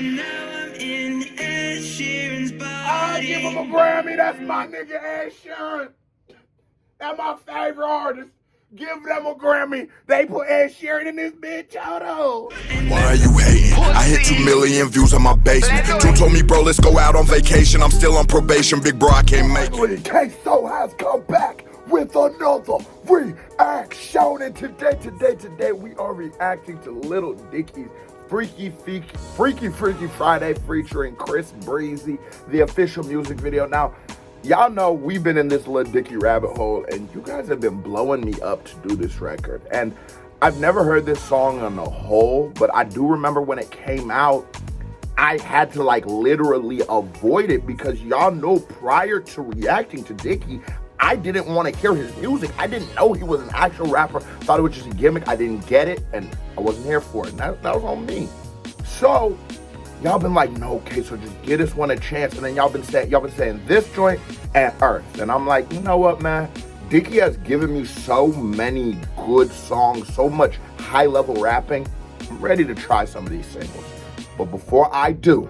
And now I'm in Ed Sheeran's body. I'll give him a Grammy. That's my nigga Ed Sheeran. That's my favorite artist. Give them a Grammy. They put Ed Sheeran in this bitch. Hold on. Why are you hating? I hit 2 million views on my basement. June told me, bro, let's go out on vacation. I'm still on probation, big bro, I can't make it. K-So has come back with another reaction. And today, we are reacting to Lil Dicky's Freaky Friday featuring Chris Breezy, the official music video. Now, y'all know we've been in this Lil Dicky rabbit hole, and you guys have been blowing me up to do this record. And I've never heard this song on the whole, but I do remember when it came out, I had to like literally avoid it because y'all know prior to reacting to Dicky, I didn't want to hear his music. I didn't know he was an actual rapper. Thought it was just a gimmick. I didn't get it, and I wasn't here for it. And that was on me. So y'all been like, no, okay, so just give this one a chance. And then y'all been saying this joint and Earth. And I'm like, you know what, man? Dicky has given me so many good songs, so much high-level rapping. I'm ready to try some of these singles. But before I do,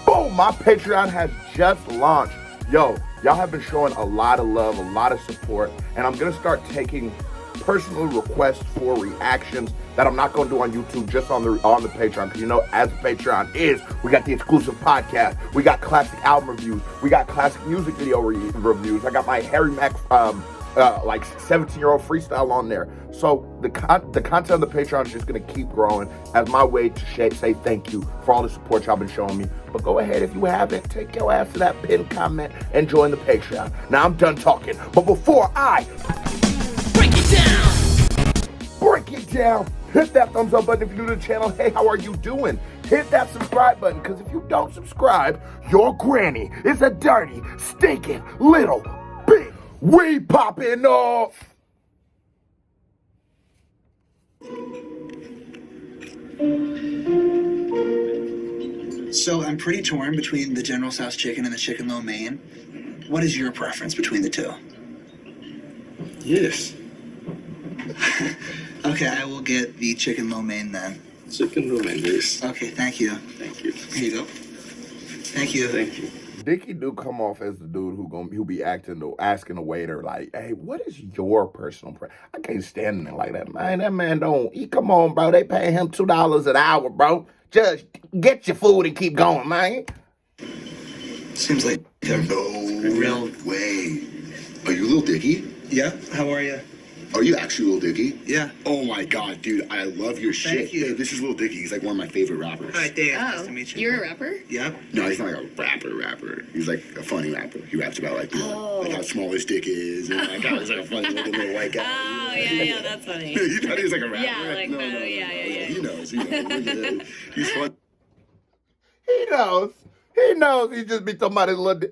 boom, my Patreon has just launched. Yo, y'all have been showing a lot of love, a lot of support, and I'm gonna start taking personal requests for reactions that I'm not gonna do on YouTube, just on the Patreon. Because you know, as the Patreon is, we got the exclusive podcast, we got classic album reviews, we got classic music video reviews. I got my Harry Mack like 17-year-old freestyle on there. So the content on the Patreon is just gonna keep growing as my way to say thank you for all the support y'all been showing me. But go ahead, if you haven't, take your ass to that pinned comment and join the Patreon. Now I'm done talking, but before I break it down, hit that thumbs up button if you're new to the channel. Hey, how are you doing? Hit that subscribe button, because if you don't subscribe, your granny is a dirty, stinking little bitch. We popping off. So I'm pretty torn between the General Tso's chicken and the chicken lo mein. What is your preference between the two? Yes. Okay, I will get the chicken lo mein then. Chicken lo mein, yes. Okay, thank you. Thank you. Here you go. Thank you. Thank you. Dicky do come off as the dude who be asking the waiter like, hey, what is your personal preference? I can't stand it like that, man. That man come on, bro. They pay him $2 an hour, bro. Just get your food and keep going, man. Seems like No real way. Are you Lil Dicky? Yeah. How are you? Are you actually Lil Dicky? Yeah. Oh my god, dude, I love your shit. Thank you. Hey, this is Lil Dicky. He's like one of my favorite rappers. Hi, Dave. Oh, Nice to meet you. you're a rapper? Yep. No, he's not like a rapper. He's like a funny rapper. He raps about like, you know, like how small his dick is and like how he's like a funny little white guy. Oh, yeah, that's funny. You thought he was like a rapper? Yeah, like, no, yeah. He knows. He's fun. He knows. He just be talking about his little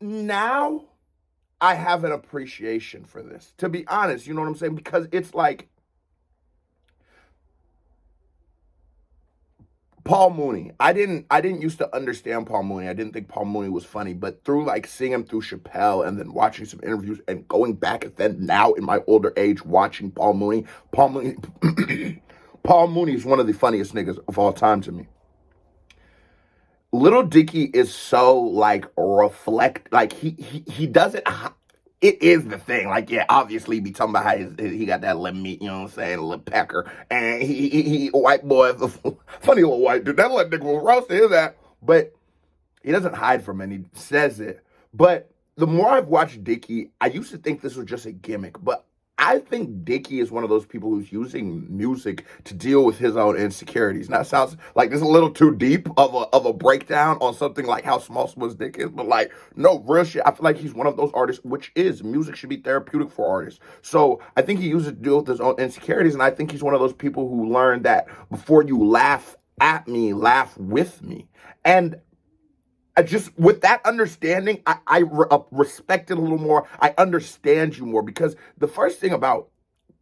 Now I have an appreciation for this. To be honest, you know what I'm saying? Because it's like Paul Mooney. I didn't used to understand Paul Mooney. I didn't think Paul Mooney was funny, but through like seeing him through Chappelle and then watching some interviews and going back and then now in my older age watching Paul Mooney Paul Mooney is one of the funniest niggas of all time to me. Lil Dicky is so like he doesn't. It is the thing. Like, yeah, obviously be talking about how he got that little meat, you know what I'm saying, a little pecker, and he white boy, funny little white dude. That little nigga will roast his ass, but he doesn't hide from it. He says it. But the more I've watched Dicky, I used to think this was just a gimmick, but I think Dicky is one of those people who's using music to deal with his own insecurities. Now, it sounds like this is a little too deep of a breakdown on something like how small someone's dick is, but like, no, real shit. I feel like he's one of those artists, which is, music should be therapeutic for artists. So I think he uses it to deal with his own insecurities, and I think he's one of those people who learned that before you laugh at me, laugh with me. And I just, with that understanding, I respect it a little more. I understand you more, because the first thing about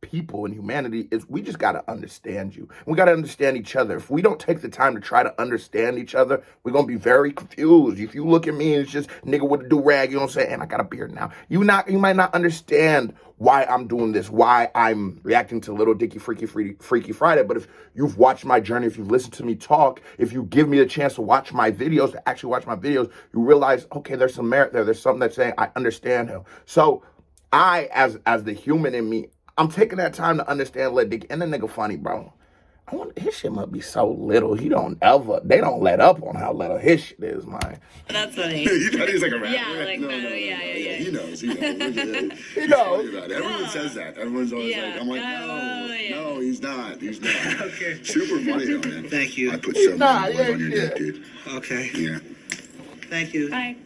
people and humanity is we just got to understand you. We got to understand each other. If we don't take the time to try to understand each other, we're going to be very confused. If you look at me and it's just nigga with a do-rag, you know what I'm saying? And I got a beard now. You might not understand why I'm doing this, why I'm reacting to Lil Dicky Freaky Friday. But if you've watched my journey, if you've listened to me talk, if you give me the chance to watch my videos, to actually watch my videos, you realize, okay, there's some merit there. There's something that's saying I understand him. So I, as the human in me, I'm taking that time to understand Lil Dicky. And the nigga funny, bro. His shit must be so little. They don't let up on how little his shit is, man. That's funny. You thought he was like a rapper? Yeah, like, no, yeah. He knows. He knows. Everyone says that. Everyone's always like, I'm like, no, he's not. Okay. Super funny though, man. Thank you. I put so many words on your neck, dude. Okay. Yeah. Thank you. Bye.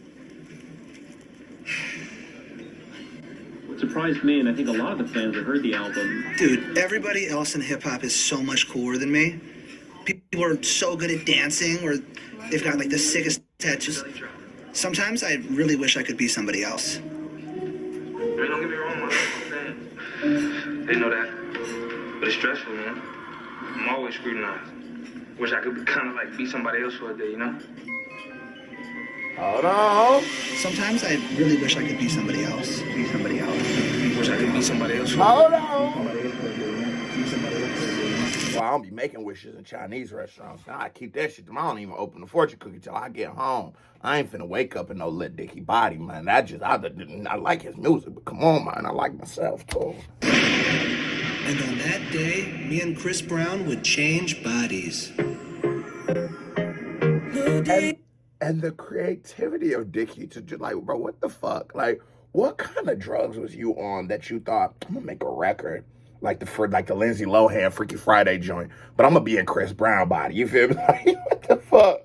What surprised me, and I think a lot of the fans that heard the album. Dude, everybody else in hip hop is so much cooler than me. People are so good at dancing, or they've got like the sickest tattoos. Sometimes I really wish I could be somebody else. I mean, don't get me wrong, man. They know that. But it's stressful, man. I'm always scrutinized. Wish I could kind of like be somebody else for a day, you know? Hold on. Sometimes I really wish I could be somebody else. Wish I could be somebody else for Hold on. Well, I don't be making wishes in Chinese restaurants. Now I keep that shit. I don't even open the fortune cookie till I get home. I ain't finna wake up in no Lil Dicky body, man. I like his music, but come on, man. I like myself, too. And on that day, me and Chris Brown would change bodies. And the creativity of Dicky to just like, bro, what the fuck? Like, what kind of drugs was you on that you thought, I'm gonna make a record like the Lindsay Lohan Freaky Friday joint, but I'm gonna be in Chris Brown body? You feel me? Like, what the fuck?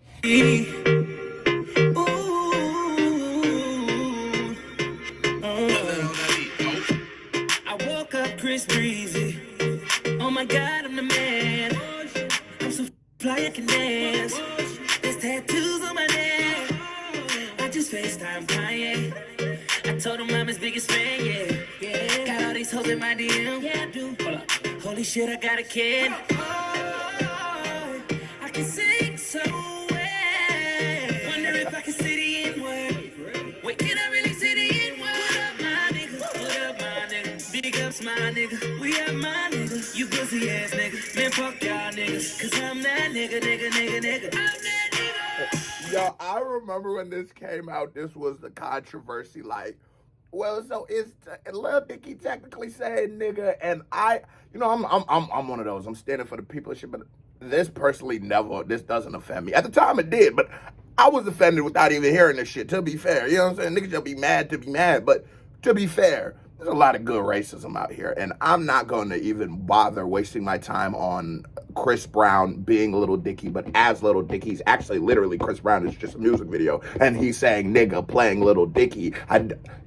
I woke up Chris Breezy. Oh my God, I'm the man. I'm so fly I can dance. There's tattoos on my neck. I just FaceTime Kanye. I told him I'm his biggest fan, yeah. Got all these hoes in my DM. Yeah, I do. Hold up. Holy shit, I got a kid. I can sing so well. Wonder if I can say the N-word. Wait, can I really say the N-word? What up, my nigga? What up, my nigga? Big ups, my nigga. We are my nigga. You pussy ass nigga. Man, fuck y'all niggas. Cause I'm that nigga. I'm that nigga. Yo, I remember when this came out, this was the controversy. Like, well, so is Lil Dicky technically saying nigga? And I'm one of those. I'm standing for the people and shit, but this doesn't offend me. At the time it did, but I was offended without even hearing this shit, to be fair. You know what I'm saying? Niggas just be mad to be mad, but to be fair, there's a lot of good racism out here, and I'm not going to even bother wasting my time on Chris Brown being Lil Dicky, but as Lil Dicky, he's actually literally Chris Brown. It's just a music video, and he's saying nigga playing Lil Dicky.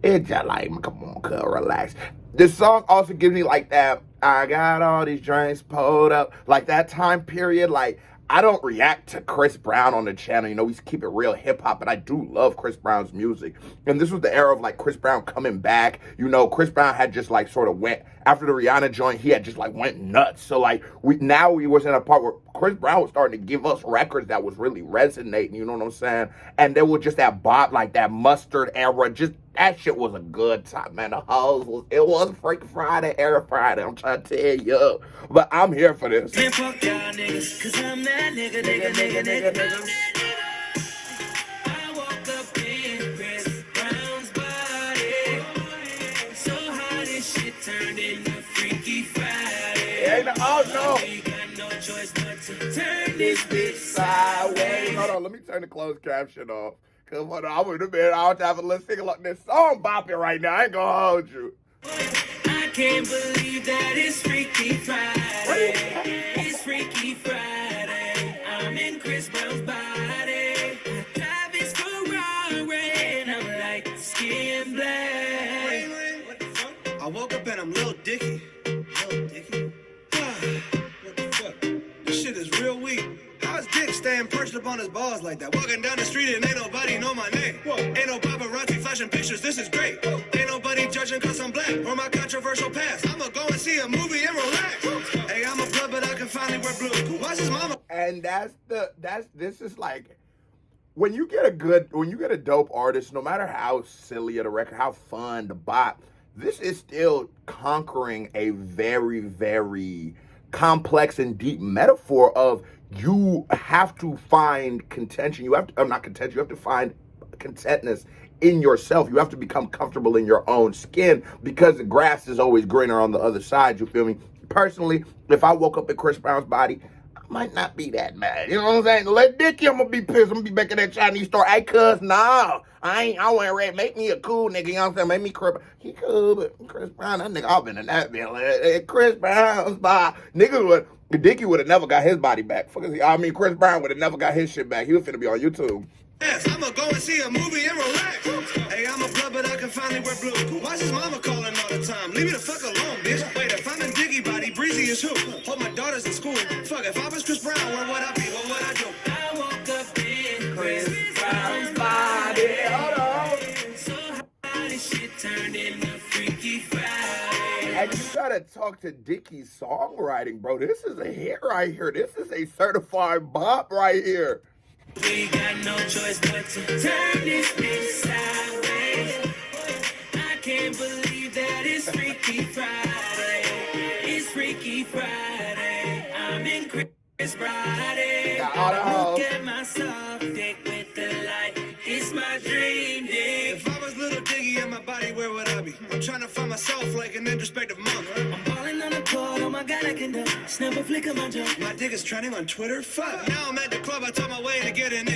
It's just like, come on, cuz, relax. This song also gives me like that, I got all these drinks pulled up, like that time period. Like, I don't react to Chris Brown on the channel. You know, we keep it real hip-hop, but I do love Chris Brown's music. And this was the era of, like, Chris Brown coming back. You know, Chris Brown had just, like, sort of went, after the Rihanna joint, he had just, like, went nuts. So, like, we was in a part where Chris Brown was starting to give us records that was really resonating, you know what I'm saying? And there was just that bop, like, that mustard era, just, that shit was a good time, man. The hoes it was Freaky Friday, era Friday, I'm trying to tell you. But I'm here for this. Man, fuck y'all niggas, cause I'm that nigga. I woke up in Chris Brown's body. So how this shit turned into Freaky Friday. Oh, We got no choice but to turn this bitch sideways. Hold on, let me turn the closed caption off. Cause I would have been out having a little sing along this song bopping right now. I ain't gonna hold you. I can't believe that it's Freaky Friday. It's Freaky Friday. I'm in Chris Brown's body. I drive his Ferrari and I'm like skin black. I woke up and I'm Lil Dicky. What the fuck? This shit is real weak. How's Dick staying perched up on his balls like that? Walking down the street and ain't nobody know my name. Whoa. Ain't no paparazzi flashing pictures, this is great. Whoa. Ain't nobody judging cause I'm black or my controversial past. I'ma go and see a movie and relax. Hey, I'm a blood, but I can finally wear blue. Why's his mama? And this is like, when you get a dope artist, no matter how silly of the record, how fun, the bop, this is still conquering a very, very complex and deep metaphor of you have to find contention. You have to, not contention, you have to find contentness in yourself. You have to become comfortable in your own skin because the grass is always greener on the other side, you feel me? Personally, if I woke up in Chris Brown's body, might not be that mad. You know what I'm saying? Lil Dicky, I'm gonna be pissed. I'm gonna be back in that Chinese store. Hey, cuz, nah. I want red. Make me a cool nigga. You know what I'm saying? Make me Chris. He cool, but Chris Brown, that nigga, I've been in that bill. Chris Brown's body. Dicky would have never got his body back. Chris Brown would have never got his shit back. He was finna be on YouTube. Yes, I'ma go and see a movie and relax. Hey, I'm a blood, but I can finally wear blue. Why's his mama calling all the time? Leave me the fuck alone, bitch. Wait, if I'm in Dicky body, Breezy is who? Hope my daughter's in school. Fuck, if I was Chris Brown, where would I be? What would I do? I woke up in Chris Brown's body. Hold on. So how this shit turned into Freaky Friday. And you gotta talk to Dicky's songwriting, bro. This is a hit right here. This is a certified bop right here. We got no choice but to turn this bitch sideways. I can't believe that it's Freaky Friday. It's Freaky Friday. I'm in Chris Friday. Look at my soft dick with the light. It's my dream dick. If I was Lil Dicky in my body, where would I be? I'm trying to find myself like an introspective monk. I'm balling on the court, oh my god, I can do. Snap a flick of my jaw. My dick is trending on Twitter. Fuck. Now I'm at the club, I took my way to get in.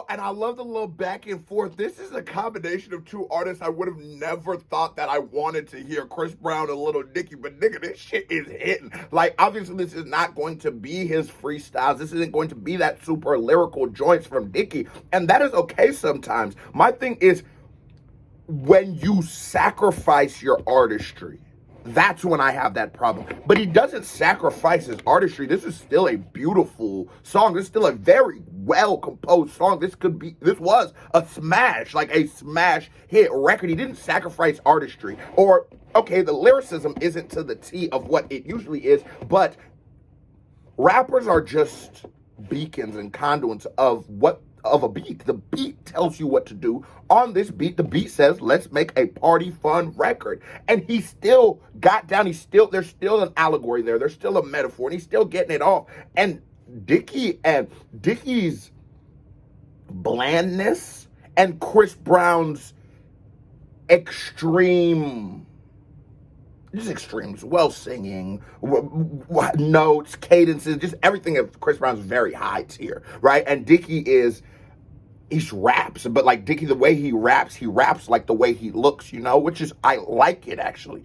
And I love the little back and forth. This is a combination of two artists I would have never thought that I wanted to hear, Chris Brown and Lil Dicky. But nigga, this shit is hitting. Like, obviously, this is not going to be his freestyles. This isn't going to be that super lyrical joints from Dicky. And that is okay sometimes. My thing is, when you sacrifice your artistry, that's when I have that problem. But he doesn't sacrifice his artistry. This is still a beautiful song. This is still a very well-composed song. This was a smash, like a smash hit record. He didn't sacrifice artistry. Or, okay, the lyricism isn't to the T of what it usually is, but rappers are just beacons and conduits of a beat. The beat tells you what to do. On this beat, the beat says, let's make a party fun record. And he still got down. There's still an allegory there. There's still a metaphor, and he's still getting it off. And Dicky's blandness and Chris Brown's extremes, well singing, notes, cadences, just everything of Chris Brown's very high tier, right? And Dicky he raps, but like Dicky, the way he raps like the way he looks, you know, which is, I like it actually.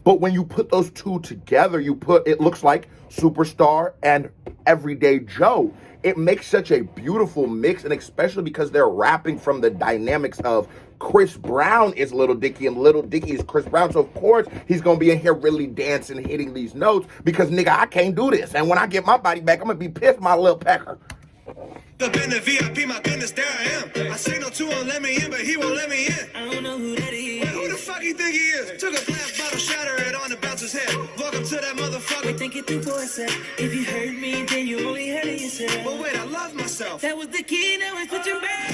But when you put those two together, it looks like Superstar and Everyday Joe. It makes such a beautiful mix, and especially because they're rapping from the dynamics of Chris Brown is Lil Dicky and Lil Dicky is Chris Brown. So of course he's gonna be in here really dancing, hitting these notes, because nigga, I can't do this. And when I get my body back, I'm gonna be pissed, my little pecker. Up in the VIP, my goodness, there I am. I signal to him, let me in, but he won't let me in. I don't know who that is. Wait, who the fuck you think he is? Took a glass bottle, shatter it on the bouncer's head. Welcome to that motherfucker. Wait, think it through for a sec. If you hurt me, then you only hurt yourself. But wait, I love myself. That was the key, now it's switching back.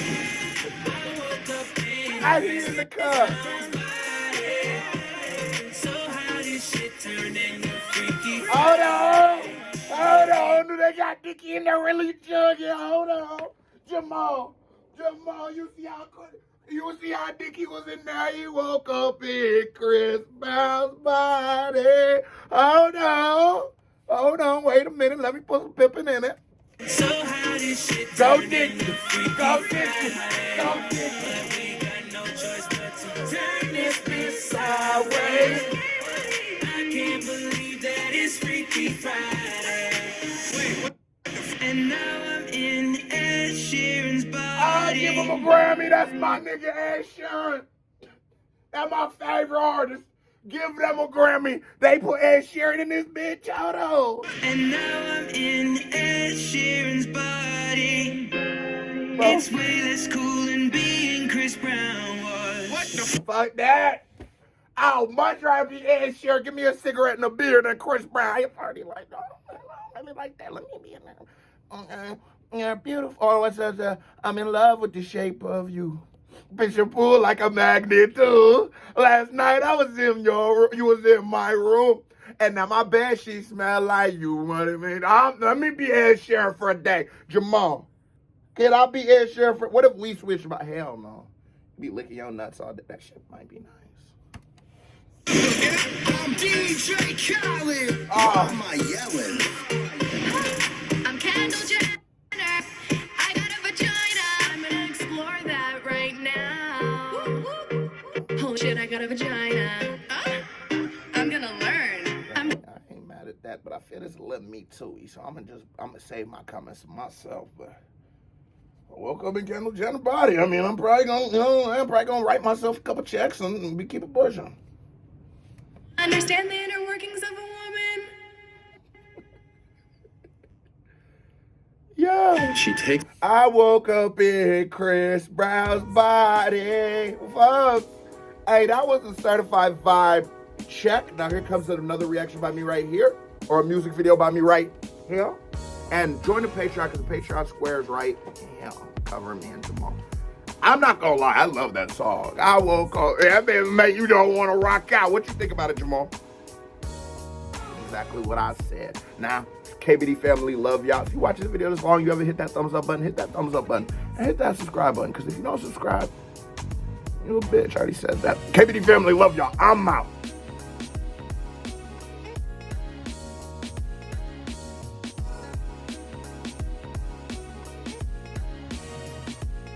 I woke up in I be in the car. So how this shit turned into Freaky Friday. Hold on, do they got Dicky in there really jugging? Hold on. Jamal, you see how Dicky was in there? He woke up in Chris Brown's body. Hold on, wait a minute, let me put some pippin in it. So how this shit Go turned Dicky, into Freaky go Dicky, Friday. go Dicky. But we got no choice but to turn this bitch Sideways. I can't believe that it's Freaky Friday. And now I'm in Ed Sheeran's body. I'll give him a Grammy. That's my nigga Ed Sheeran. That's my favorite artist. Give them a Grammy. They put Ed Sheeran in this bitch. Hold on. And now I'm in Ed Sheeran's It's way less cool than being Chris Brown was. What the fuck that? I'll much rather be Ed Sheeran. Give me a cigarette and a beer than Chris Brown. I already like, oh, I really like that. Let me be in there. Yeah, beautiful. Oh, it says, I'm in love with the shape of you. Picture pool like a magnet too. Last night I was in you was in my room, and now my bed sheet smell like you. What I mean? Let me be Ed Sheeran for a day. Jamal, can I be Ed Sheeran for? What if we switch about? Hell no. Be licking your nuts all day. That shit might be nice. I'm DJ Khaled. Why am I yelling? I'm Kendall Jenner. I got a vagina. I'm gonna explore that right now. Holy shit, I got a vagina. I'm gonna learn. I ain't mad at that, but I feel it's a little me too. So I'm gonna save my comments to myself. But I woke up in Kendall Jenner body. I mean, I'm probably gonna write myself a couple checks and be keep it pushing. Understand the inner workings of a woman. Yeah. She takes. I woke up in Chris Brown's body. Fuck. Hey, that was a certified vibe check. Now here comes another reaction by me right here, or a music video by me right here. And join the Patreon, because the Patreon square is right here. Covering me and Jamal. I'm not gonna lie, I love that song. I woke up, that baby make you don't want to rock out. What you think about it, Jamal? Exactly what I said. Now, KBD family, love y'all. If you watch this video this long, you ever hit that thumbs up button, hit that thumbs up button. And hit that subscribe button, because if you don't subscribe, you a bitch. I already said that. KBD family, love y'all. I'm out.